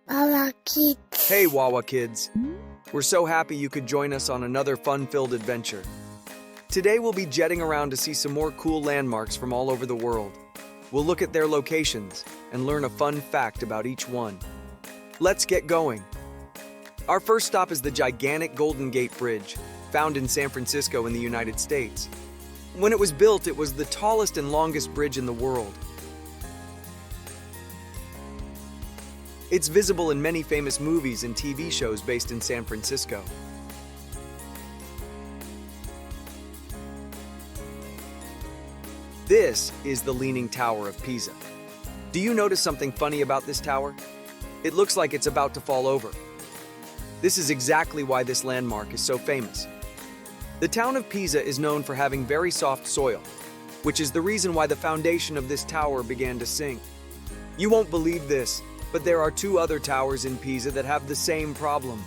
WaWaKids. Hey WaWaKids! We're so happy you could join us on another fun-filled adventure. Today we'll be jetting around to see some more cool landmarks from all over the world. We'll look at their locations and learn a fun fact about each one. Let's get going. Our first stop is the gigantic Golden Gate Bridge, found in San Francisco in the United States. When it was built, it was the tallest and longest bridge in the world. It's visible in many famous movies and TV shows based in San Francisco. This is the Leaning Tower of Pisa. Do you notice something funny about this tower? It looks like it's about to fall over. This is exactly why this landmark is so famous. The town of Pisa is known for having very soft soil, which is the reason why the foundation of this tower began to sink. You won't believe this, but there are two other towers in Pisa that have the same problem.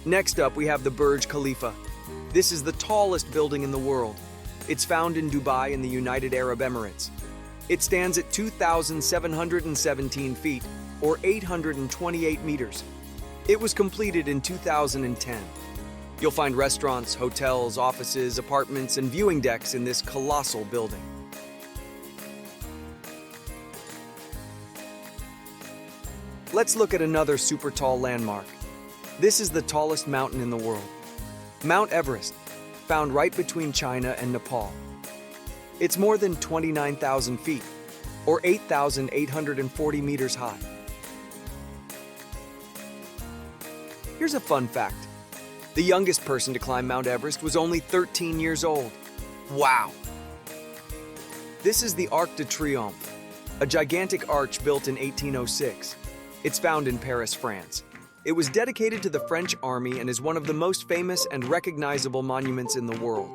Next up, we have the Burj Khalifa. This is the tallest building in the world. It's found in Dubai in the United Arab Emirates. It stands at 2,717 feet, or 828 meters. It was completed in 2010. You'll find restaurants, hotels, offices, apartments, and viewing decks in this colossal building. Let's look at another super tall landmark. This is the tallest mountain in the world, Mount Everest, found right between China and Nepal. It's more than 29,000 feet, or 8,840 meters high. Here's a fun fact. The youngest person to climb Mount Everest was only 13 years old. Wow! This is the Arc de Triomphe, a gigantic arch built in 1806. It's found in Paris, France. It was dedicated to the French army and is one of the most famous and recognizable monuments in the world.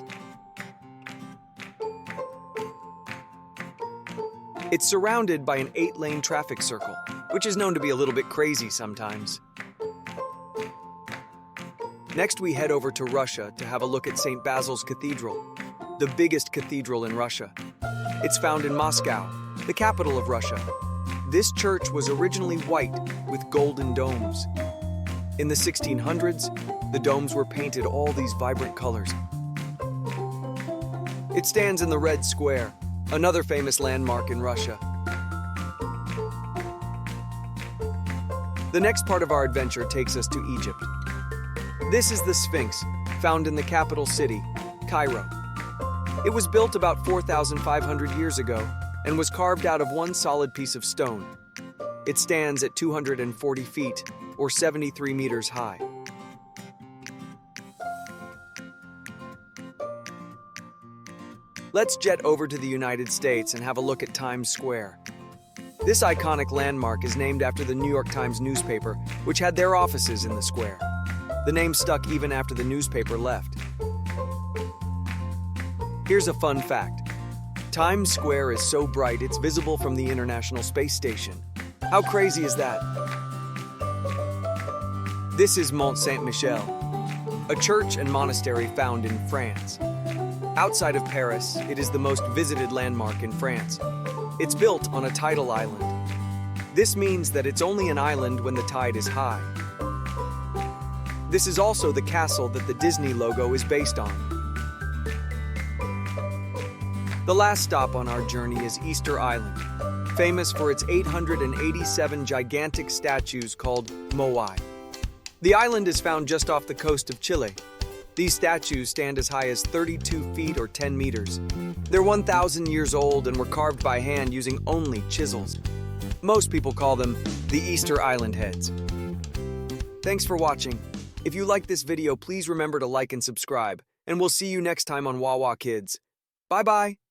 It's surrounded by an 8-lane traffic circle, which is known to be a little bit crazy sometimes. Next, we head over to Russia to have a look at St. Basil's Cathedral, the biggest cathedral in Russia. It's found in Moscow, the capital of Russia. This church was originally white with golden domes. In the 1600s, the domes were painted all these vibrant colors. It stands in the Red Square, another famous landmark in Russia. The next part of our adventure takes us to Egypt. This is the Sphinx, found in the capital city, Cairo. It was built about 4,500 years ago and was carved out of one solid piece of stone. It stands at 240 feet, or 73 meters high. Let's jet over to the United States and have a look at Times Square. This iconic landmark is named after the New York Times newspaper, which had their offices in the square. The name stuck even after the newspaper left. Here's a fun fact. Times Square is so bright it's visible from the International Space Station. How crazy is that? This is Mont Saint-Michel, a church and monastery found in France. Outside of Paris, it is the most visited landmark in France. It's built on a tidal island. This means that it's only an island when the tide is high. This is also the castle that the Disney logo is based on. The last stop on our journey is Easter Island, famous for its 887 gigantic statues called moai. The island is found just off the coast of Chile. These statues stand as high as 32 feet or 10 meters. They're 1,000 years old and were carved by hand using only chisels. Most people call them the Easter Island heads. Thanks for watching. If you like this video, please remember to like and subscribe, and we'll see you next time on WaWaKids. Bye-bye!